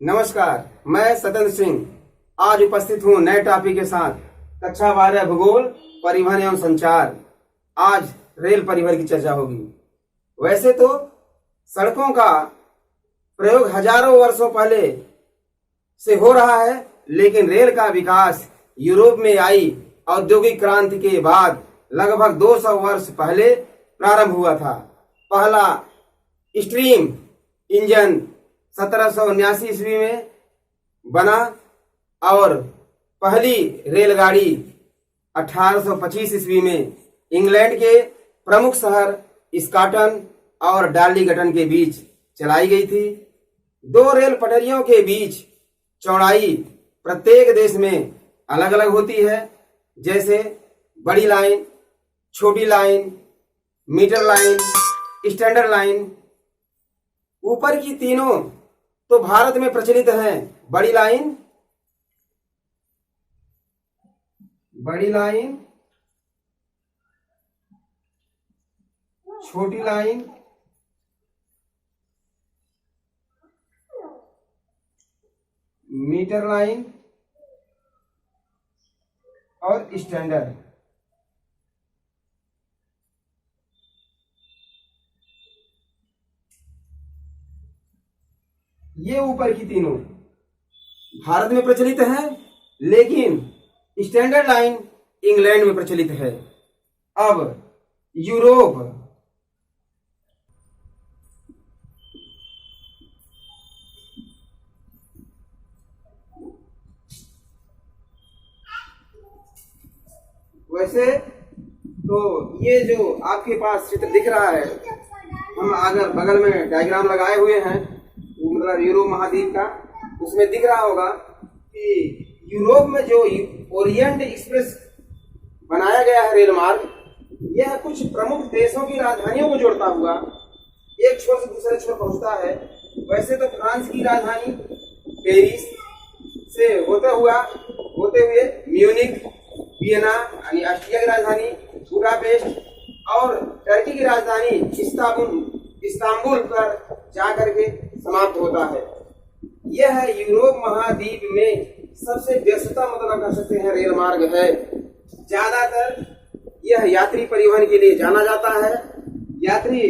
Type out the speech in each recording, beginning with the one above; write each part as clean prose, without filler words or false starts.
नमस्कार, मैं सतन सिंह आज उपस्थित हूँ नए टॉपिक के साथ। कक्षा 12 भूगोल, परिवहन एवं संचार। आज रेल परिवहन की चर्चा होगी। वैसे तो सड़कों का प्रयोग हजारों वर्षों पहले से हो रहा है, लेकिन रेल का विकास यूरोप में आई औद्योगिक क्रांति के बाद लगभग 200 वर्ष पहले प्रारंभ हुआ था। पहला स्टीम इंजन 1779 ईस्वी में बना और पहली रेलगाड़ी 1825 ईस्वी में इंग्लैंड के प्रमुख शहर स्कॉटन और डार्लिंगटन के बीच चलाई गई थी। दो रेल पटरियों के बीच चौड़ाई प्रत्येक देश में अलग अलग होती है, जैसे बड़ी लाइन, छोटी line, metre line, standard line. ऊपर की तीनों तो भारत में प्रचलित हैं। बड़ी लाइन, छोटी लाइन, मीटर लाइन और स्टैंडर्ड। ये ऊपर की तीनों भारत में प्रचलित है, लेकिन स्टैंडर्ड लाइन इंग्लैंड में प्रचलित है। अब यूरोप वैसे तो ये जो आपके पास चित्र दिख रहा है, हम अगर बगल में डायग्राम लगाए हुए हैं, मतलब यूरोप महाद्वीप का, उसमें दिख रहा होगा कि यूरोप में जो ओरिएंट एक्सप्रेस बनाया गया है रेल मार्ग, यह कुछ प्रमुख देशों की राजधानियों को जोड़ता हुआ एक छोर से दूसरे छोर पहुंचता है। वैसे तो फ्रांस की राजधानी पेरिस से होते हुए म्यूनिख, वियना यानी ऑस्ट्रिया की राजधानी बुडापेस्ट और टर्की की राजधानी इस्तांबुल पर जाकर के समाप्त होता है। यह यूरोप महाद्वीप में सबसे व्यस्ततम, मतलब कर सकते हैं, रेल मार्ग है। ज्यादातर यह यात्री परिवहन के लिए जाना जाता है। यात्री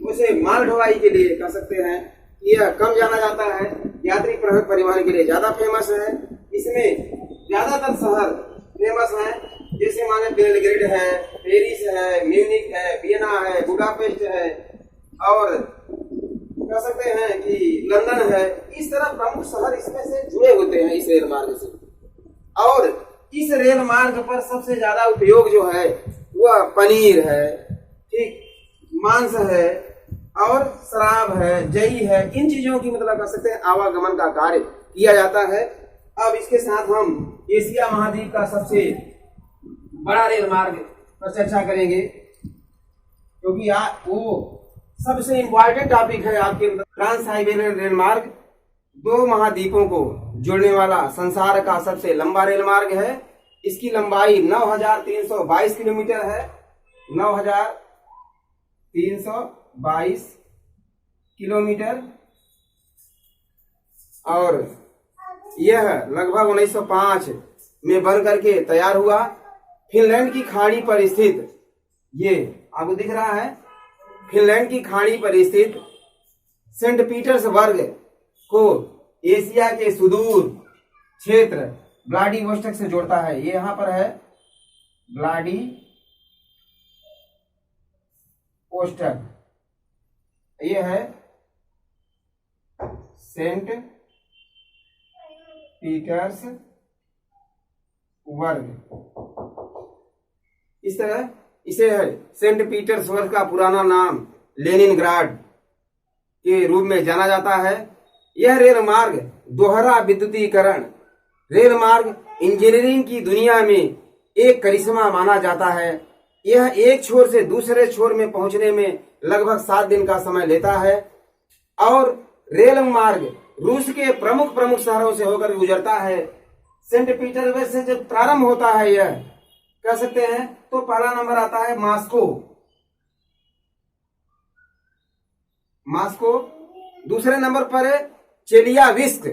उसे माल ढुलाई के लिए कर सकते हैं, यह कम जाना जाता है। यात्री परिवहन के लिए ज्यादा फेमस है। इसमें ज्यादातर शहर फेमस हैं, जैसे माने बेलग्रेड है, पेरिस है, म्यूनिख है, वियना है, बुडापेस्ट है और कह सकते हैं कि लंदन है। इस तरह प्रमुख शहर इसमें से जुड़े होते हैं इस रेल मार्ग से। और इस रेल मार्ग पर सबसे ज्यादा उपयोग जो है वह पनीर है, ठीक, मांस है और शराब है, जई है। इन चीजों की, मतलब कर सकते हैं, आवागमन का कार्य किया जाता है। अब इसके साथ हम एशिया महाद्वीप का सबसे बड़ा रेल मार्ग पर चर्चा करेंगे, क्योंकि वो सबसे इंपॉर्टेंट टॉपिक है आपके। ट्रांस हाइबेरियन रेल मार्ग 2 महाद्वीपों को जोड़ने वाला संसार का सबसे लंबा रेल मार्ग है। इसकी लंबाई 9322 किलोमीटर है। 9322 किलोमीटर और यह लगभग 1905 में बन करके तैयार हुआ। फिनलैंड की खाड़ी पर स्थित, ये आपको दिख रहा है, फिनलैंड की खाड़ी पर स्थित सेंट पीटर्सबर्ग को एशिया के सुदूर क्षेत्र व्लादिवोस्टोक से जोड़ता है। ये यहां पर है व्लादिवोस्टोक, ये है सेंट पीटर्सबर्ग। इस तरह इसे है सेंट पीटर्सबर्ग का पुराना नाम लेनिनग्राड के रूप में जाना जाता है। यह रेल मार्ग दोहरा विद्युतीकरण रेल मार्ग इंजीनियरिंग की दुनिया में एक करिश्मा माना जाता है। यह एक छोर से दूसरे छोर में पहुंचने में लगभग 7 दिन का समय लेता है और रेल मार्ग रूस के प्रमुख शहरों से होकर गुजरता है। सेंट पीटर्सबर्ग से जब प्रारंभ होता है, यह कह सकते हैं, तो पहला नंबर आता है मॉस्को। दूसरे नंबर पर है चेलियाविस्क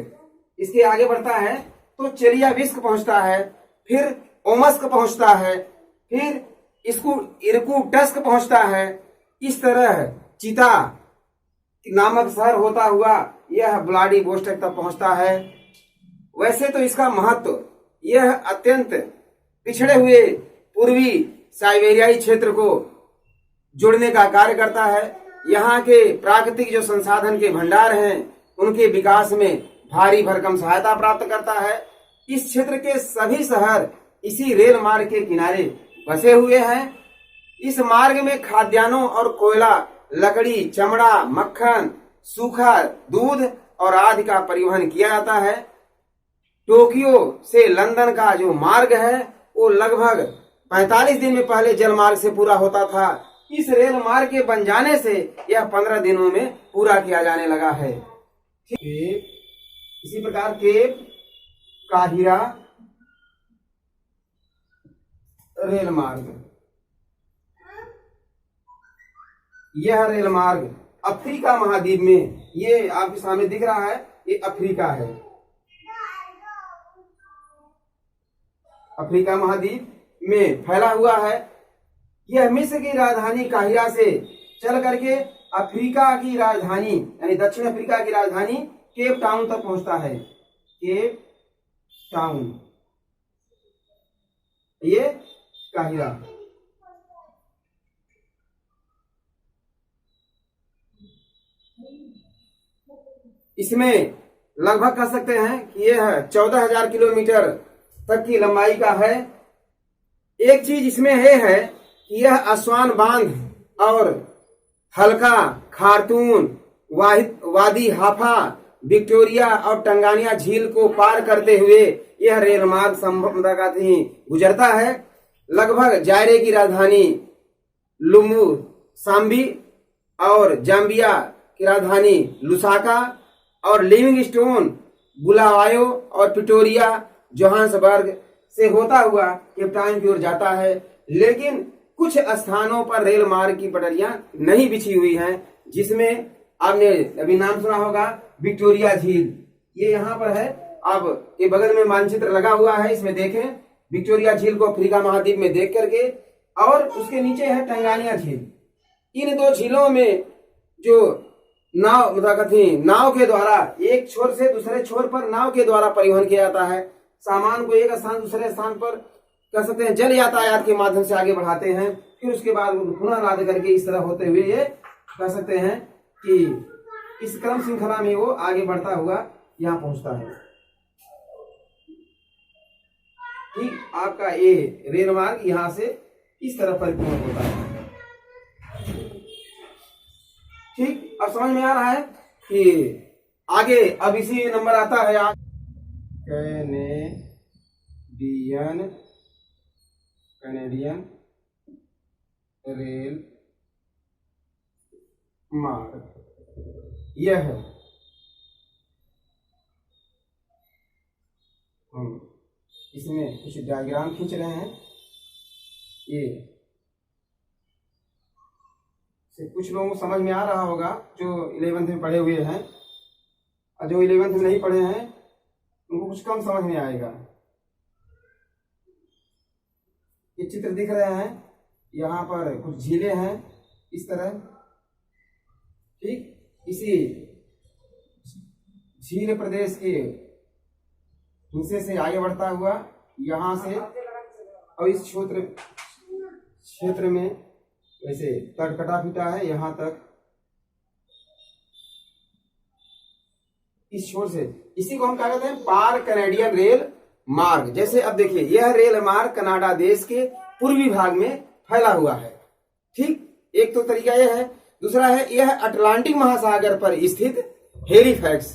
इसके आगे बढ़ता है तो चेलियाबिस्क पहुंचता है, फिर ओमस्क पहुंचता है, फिर इसको इरकुटस्क पहुंचता है। इस तरह चिता नामक शहर होता हुआ यह व्लादिवोस्टोक तक पहुंचता है। वैसे तो इसका महत्व यह अत्यंत पिछड़े हुए पूर्वी साइबेरियाई क्षेत्र को जोड़ने का कार्य करता है। यहाँ के प्राकृतिक जो संसाधन के भंडार हैं उनके विकास में भारी भरकम सहायता प्राप्त करता है। इस क्षेत्र के सभी शहर इसी रेल मार्ग के किनारे बसे हुए हैं। इस मार्ग में खाद्यान्नों और कोयला, लकड़ी, चमड़ा, मक्खन, सूखा दूध और आदि का परिवहन किया जाता है। टोक्यो से लंदन का जो मार्ग है वो लगभग 45 दिन में पहले जल मार्ग से पूरा होता था। इस रेल मार्ग के बन जाने से यह 15 दिनों में पूरा किया जाने लगा है। इसी प्रकार केप काहिरा रेल मार्ग, यह रेल मार्ग अफ्रीका महाद्वीप में, ये आपके सामने दिख रहा है, ये अफ्रीका है। अफ्रीका महाद्वीप में फैला हुआ है। यह मिस्र की राजधानी काहिरा से चल करके अफ्रीका की राजधानी यानी दक्षिण अफ्रीका की राजधानी केप टाउन तक पहुंचता है। केप टाउन, ये काहिरा। इसमें लगभग कह सकते हैं कि यह 14,000 किलोमीटर तक की लंबाई का है। एक चीज इसमें है कि यह असवान बांध और हल्का, खार्तून, वादी हाफा, विक्टोरिया और टंगानिया झील को पार करते हुए यह रेल मार्ग संभवतः गुजरता है। लगभग जायरे की राजधानी लुमू सांबी और जाम्बिया की राजधानी लुसाका और लिविंगस्टोन, बुलावायो और पिटोरिया, जोहान्सबर्ग से होता हुआ केप टाउन की ओर जाता है। लेकिन कुछ स्थानों पर रेल मार्ग की पटरियां नहीं बिछी हुई हैं, जिसमें आपने अभी नाम सुना होगा विक्टोरिया झील, ये यहाँ पर है। अब ये बगल में मानचित्र लगा हुआ है, इसमें देखें विक्टोरिया झील को अफ्रीका महाद्वीप में देख करके, और उसके नीचे है टंगानिया झील। इन दो झीलों में जो नाव नाव के द्वारा एक छोर से दूसरे छोर पर नाव के द्वारा परिवहन किया जाता है। सामान को एक स्थान दूसरे स्थान पर कह सकते हैं जल यातायात के माध्यम से आगे बढ़ाते हैं। फिर उसके बाद पुनः लाद करके इस तरह होते हुए ये कह सकते हैं कि इस क्रम श्रृंखला में वो आगे बढ़ता हुआ यहाँ पहुंचता है। ठीक, आपका ये रेल मार्ग यहाँ से इस तरह परिपूर्ण होता है। ठीक, अब समझ में आ रहा है कि आगे अब इसी नंबर आता है कैनेडियन रेल मार्ग। यह है हम इसमें कुछ डायग्राम खींच रहे हैं। ये से कुछ लोगों को समझ में आ रहा होगा जो 11th में पढ़े हुए हैं, और जो 11th में नहीं पढ़े हैं उनको कुछ कम समझ में आएगा। ये चित्र दिख रहे हैं, यहाँ पर कुछ झीलें हैं इस तरह। ठीक, इसी झील प्रदेश के हिस्से से आगे बढ़ता हुआ यहाँ से, और इस क्षेत्र में वैसे तटकटा फीटा है यहाँ तक, इस छोर से, इसी को हम क्या कहते हैं पार कैनेडियन रेल मार्ग। जैसे अब देखिए यह रेल मार्ग कनाडा देश के पूर्वी भाग में फैला हुआ है। ठीक, एक तो तरीका यह है। दूसरा है यह अटलांटिक महासागर पर स्थित हेलीफैक्स,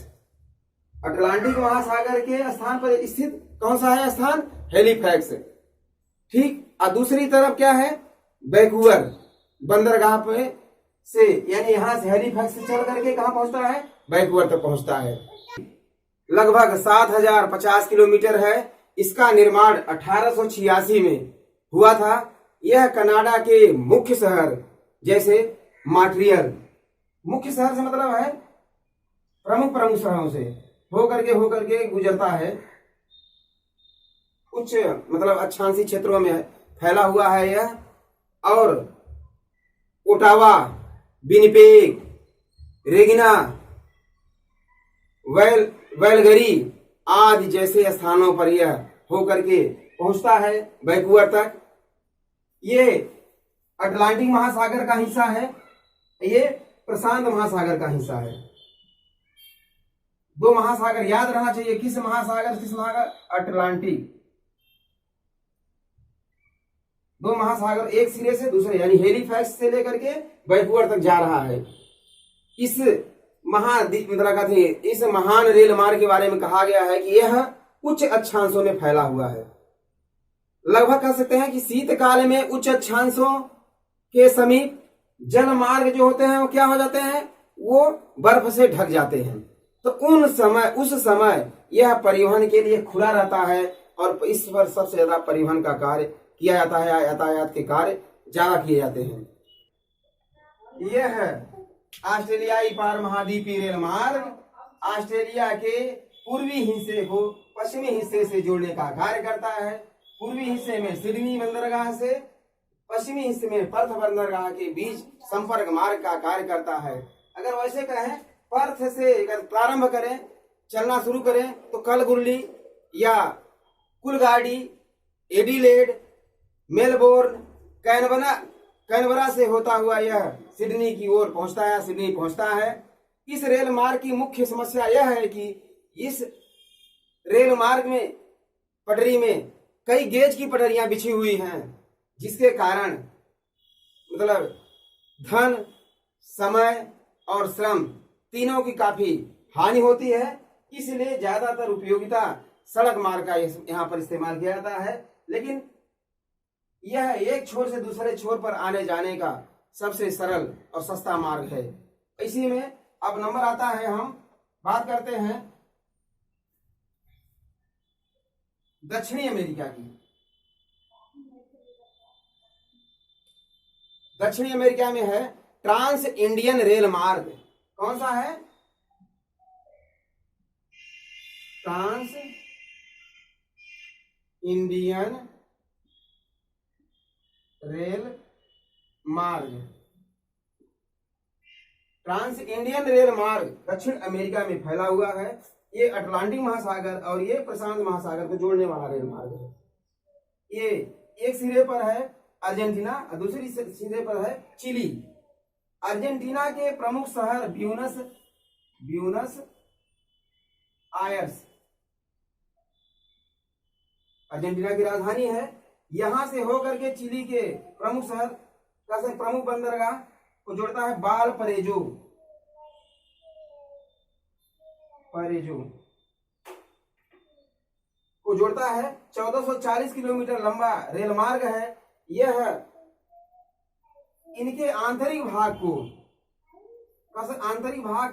अटलांटिक महासागर के स्थान पर स्थित कौन सा है स्थान, हेलीफैक्स। ठीक, और दूसरी तरफ क्या है, वैंकूवर बंदरगाह पे से, यानी यहां से हेलीफैक्स से चल करके कहां पहुंचता है, वैंकूवर तक पहुंचता है। लगभग 7,050 किलोमीटर है। इसका निर्माण 1886 में हुआ था। यह कनाडा के मुख्य शहर जैसे मॉन्ट्रियल, मुख्य शहर से मतलब है प्रमुख शहरों से, हो करके गुजरता है। उच्च मतलब अक्षांशीय क्षेत्रों में फैला हुआ है यह, और ओटावा, विनिपेग, रेगिना, वेलगरी आदि जैसे स्थानों पर यह होकर के पहुंचता है वैंकूवर तक। ये अटलांटिक महासागर का हिस्सा है, ये प्रशांत महासागर का हिस्सा है। दो महासागर याद रहना चाहिए, किस महासागर? अटलांटिक। दो महासागर एक सिरे से दूसरे यानी हेलीफैक्स से लेकर के वैंकूवर तक जा रहा है। इस महाद्वीप मतलब कहते हैं इस महान रेल मार्ग के बारे में कहा गया है कि यह उच्च अक्षांशों में फैला हुआ है। लगभग कह सकते हैं कि शीतकाल में उच्च अक्षांशों के समीप जल मार्ग जो होते हैं वो क्या हो जाते हैं, वो बर्फ से ढक जाते हैं। तो उस समय यह परिवहन के लिए खुला रहता है और इस पर सबसे ज्यादा परिवहन का कार्य किया जाता है, यातायात के कार्य ज्यादा किए जाते हैं। यह है ऑस्ट्रेलियाई पार महाद्वीपीय रेल मार्ग, ऑस्ट्रेलिया के पूर्वी हिस्से को पश्चिमी हिस्से से जोड़ने का कार्य करता है। पूर्वी हिस्से में सिडनी बंदरगाह से पश्चिमी हिस्से में पर्थ बंदरगाह के बीच संपर्क मार्ग का कार्य करता है। अगर वैसे कहें पर्थ से अगर प्रारंभ करें, चलना शुरू करें तो कलगुल्ली या कुलगाड़ी, एडिलेड, मेलबोर्न, कैनबरा से होता हुआ यह सिडनी की ओर पहुंचता है, सिडनी पहुंचता है। इस रेल मार्ग की मुख्य समस्या यह है कि इस रेल मार्ग में पटरी में कई गेज की पटरियां बिछी हुई हैं, जिसके कारण मतलब धन, समय और श्रम तीनों की काफी हानि होती है। इसलिए ज्यादातर उपयोगिता सड़क मार्ग का यहाँ पर इस्तेमाल किया जाता है। लेकिन यह एक छोर से दूसरे छोर पर आने जाने का सबसे सरल और सस्ता मार्ग है। इसी में अब नंबर आता है, हम बात करते हैं दक्षिणी अमेरिका की। दक्षिणी अमेरिका में है ट्रांस इंडियन रेल मार्ग। कौन सा है? ट्रांस इंडियन रेल मार्ग। ट्रांस इंडियन रेल मार्ग दक्षिण अमेरिका में फैला हुआ है। ये अटलांटिक महासागर और ये प्रशांत महासागर को जोड़ने वाला रेल मार्ग है। ये एक सिरे पर है अर्जेंटीना और दूसरी सिरे पर है चिली। अर्जेंटीना के प्रमुख शहर ब्यूनस आयर्स अर्जेंटीना की राजधानी है। यहां से होकर के चिली के प्रमुख शहर का प्रमुख बंदरगाह को जोड़ता है वालपरेजो को जोड़ता है। 1440 किलोमीटर लंबा रेल मार्ग है। यह इनके आंतरिक भाग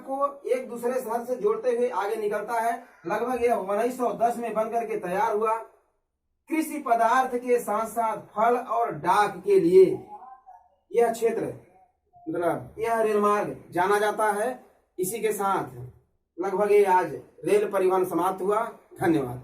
को एक दूसरे शहर से जोड़ते हुए आगे निकलता है। लगभग यह 1910 में बनकर के तैयार हुआ। कृषि पदार्थ के साथ साथ फल और डाक के लिए यह क्षेत्र मतलब यह रेल मार्ग जाना जाता है। इसी के साथ लगभग ये आज रेल परिवहन समाप्त हुआ। धन्यवाद।